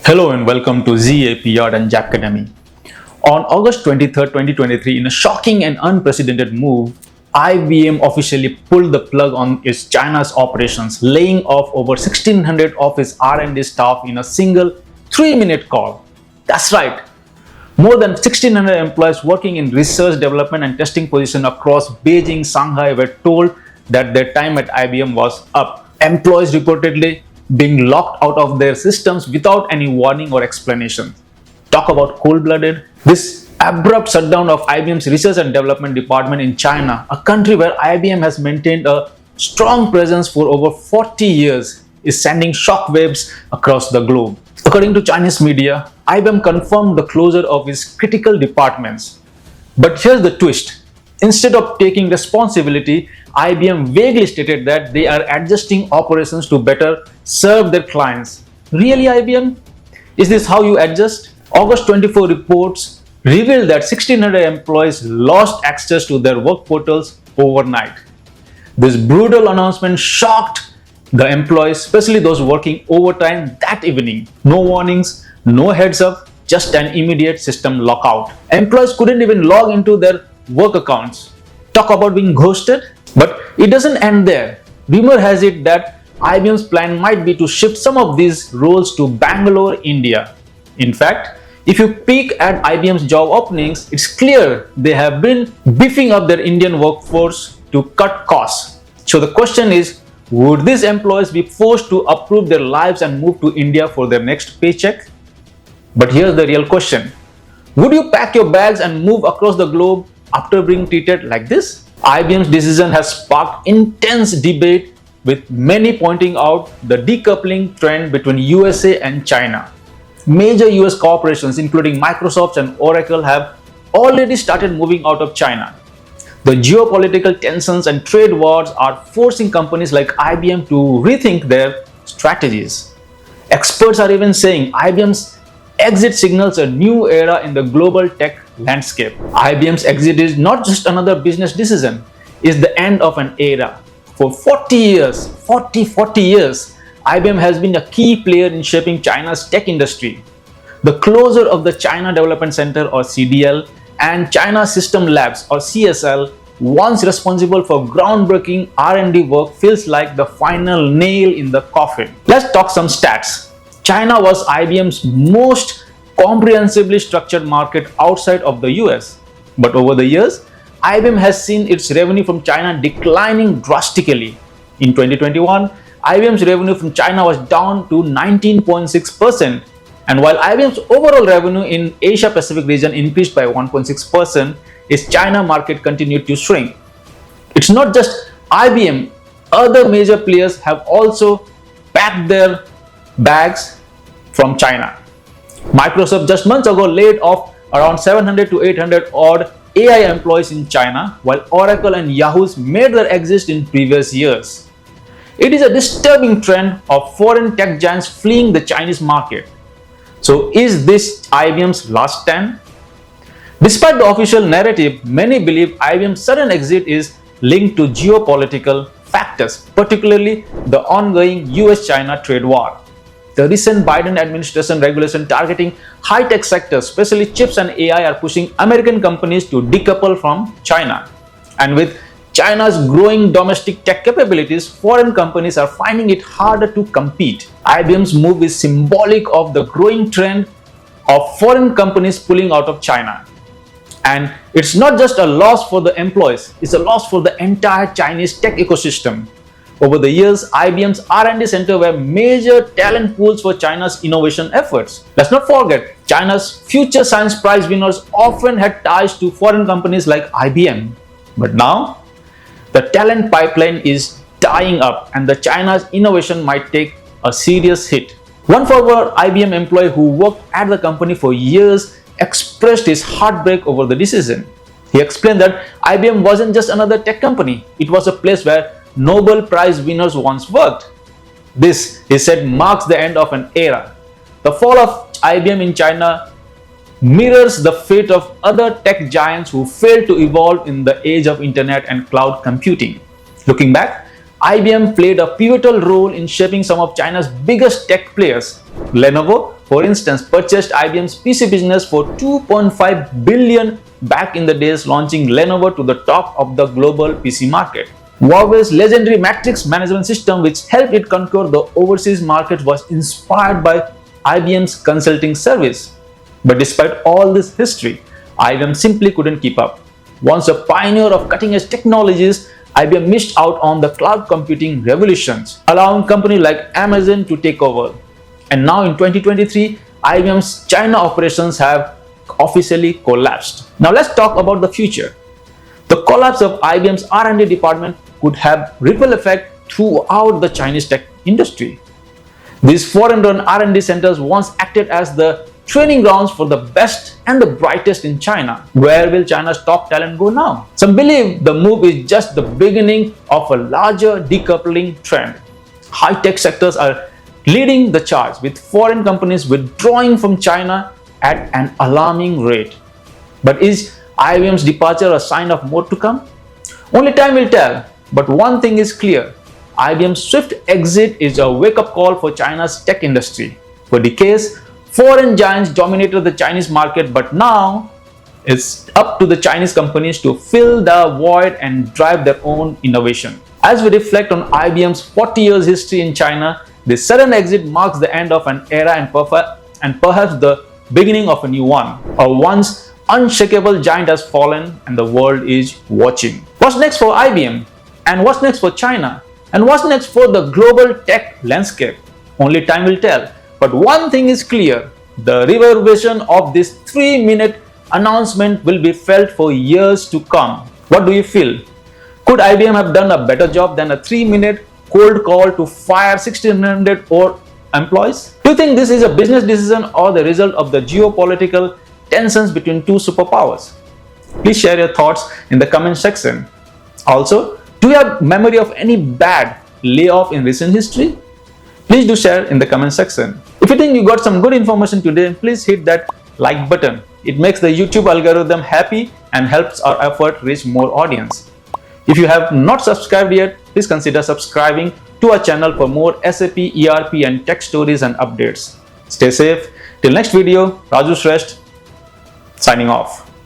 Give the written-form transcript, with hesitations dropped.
Hello and welcome to ZAP Yard and Jack Academy. On August 23, 2023, in a shocking and unprecedented move, IBM officially pulled the plug on its China's operations, laying off over 1,600 of its R&D staff in a single 3-minute call. That's right. More than 1,600 employees working in research, development and testing positions across Beijing, Shanghai were told that their time at IBM was up. Employees reportedly being locked out of their systems without any warning or explanation. Talk about cold-blooded. This abrupt shutdown of IBM's research and development department in China, a country where IBM has maintained a strong presence for over 40 years, is sending shockwaves across the globe. According to Chinese media, IBM confirmed the closure of its critical departments. But here's the twist. Instead of taking responsibility, IBM vaguely stated that they are adjusting operations to better serve their clients. Really, IBM? Is this how you adjust? August 24 reports revealed that 1,600 employees lost access to their work portals overnight. This brutal announcement shocked the employees, especially those working overtime that evening. No warnings, no heads up, just an immediate system lockout. Employees couldn't even log into their work accounts. Talk about being ghosted. But it doesn't end there. Rumor has it that IBM's plan might be to shift some of these roles to Bangalore, India. In fact, if you peek at IBM's job openings, it's clear they have been beefing up their Indian workforce to cut costs. So the question is, would these employees be forced to uproot their lives and move to India for their next paycheck? But here's the real question. Would you pack your bags and move across the globe after being treated like this? IBM's decision has sparked intense debate, with many pointing out the decoupling trend between USA and China. Major US corporations including Microsoft and Oracle have already started moving out of China. The geopolitical tensions and trade wars are forcing companies like IBM to rethink their strategies. Experts are even saying IBM's exit signals a new era in the global tech landscape. IBM's exit is not just another business decision, it's the end of an era. For 40 years, IBM has been a key player in shaping China's tech industry. The closure of the China Development Center or CDL and China System Labs or CSL, once responsible for groundbreaking R&D work, feels like the final nail in the coffin. Let's talk some stats. China was IBM's most comprehensively structured market outside of the US. But over the years, IBM has seen its revenue from China declining drastically. In 2021, IBM's revenue from China was down to 19.6%. And while IBM's overall revenue in Asia Pacific region increased by 1.6%, its China market continued to shrink. It's not just IBM, other major players have also packed their bags from China. Microsoft just months ago laid off around 700 to 800 odd AI employees in China, while Oracle and Yahoo's made their exit in previous years. It is a disturbing trend of foreign tech giants fleeing the Chinese market. So is this IBM's last stand? Despite the official narrative, many believe IBM's sudden exit is linked to geopolitical factors, particularly the ongoing U.S. China trade war. The recent Biden administration regulation targeting high-tech sectors, especially chips and AI, are pushing American companies to decouple from China. And with China's growing domestic tech capabilities, foreign companies are finding it harder to compete. IBM's move is symbolic of the growing trend of foreign companies pulling out of China. And it's not just a loss for the employees, it's a loss for the entire Chinese tech ecosystem. Over the years, IBM's R&D center were major talent pools for China's innovation efforts. Let's not forget, China's Future Science Prize winners often had ties to foreign companies like IBM. But now, the talent pipeline is dying up and the China's innovation might take a serious hit. One former IBM employee who worked at the company for years expressed his heartbreak over the decision. He explained that IBM wasn't just another tech company, it was a place where Nobel Prize winners once worked. This, he said, marks the end of an era. The fall of IBM in China mirrors the fate of other tech giants who failed to evolve in the age of internet and cloud computing. Looking back, IBM played a pivotal role in shaping some of China's biggest tech players. Lenovo, for instance, purchased IBM's PC business for $2.5 billion back in the days, launching Lenovo to the top of the global PC market. Huawei's legendary matrix management system, which helped it conquer the overseas market, was inspired by IBM's consulting service. But despite all this history, IBM simply couldn't keep up. Once a pioneer of cutting-edge technologies, IBM missed out on the cloud computing revolutions, allowing companies like Amazon to take over. And now in 2023, IBM's China operations have officially collapsed. Now let's talk about the future. The collapse of IBM's R&D department could have ripple effect throughout the Chinese tech industry. These foreign-run R&D centers once acted as the training grounds for the best and the brightest in China. Where will China's top talent go now? Some believe the move is just the beginning of a larger decoupling trend. High-tech sectors are leading the charge, with foreign companies withdrawing from China at an alarming rate. But is IBM's departure a sign of more to come? Only time will tell, but one thing is clear. IBM's swift exit is a wake-up call for China's tech industry. For decades, foreign giants dominated the Chinese market, but now it's up to the Chinese companies to fill the void and drive their own innovation. As we reflect on IBM's 40 years history in China, this sudden exit marks the end of an era and perhaps the beginning of a new one. A once unshakable giant has fallen and the world is watching. What's next for IBM? And what's next for China? And what's next for the global tech landscape? Only time will tell. But one thing is clear, the reverberation of this 3-minute announcement will be felt for years to come. What do you feel? Could IBM have done a better job than a 3-minute cold call to fire 1,600 or employees? Do you think this is a business decision or the result of the geopolitical tensions between two superpowers? Please share your thoughts in the comment section. Also, do you have memory of any bad layoff in recent history? Please do share in the comment section. If you think you got some good information today, please hit that like button. It makes the YouTube algorithm happy and helps our effort reach more audience. If you have not subscribed yet, please consider subscribing to our channel for more SAP, ERP and tech stories and updates. Stay safe. Till next video, Raju Shrestha signing off.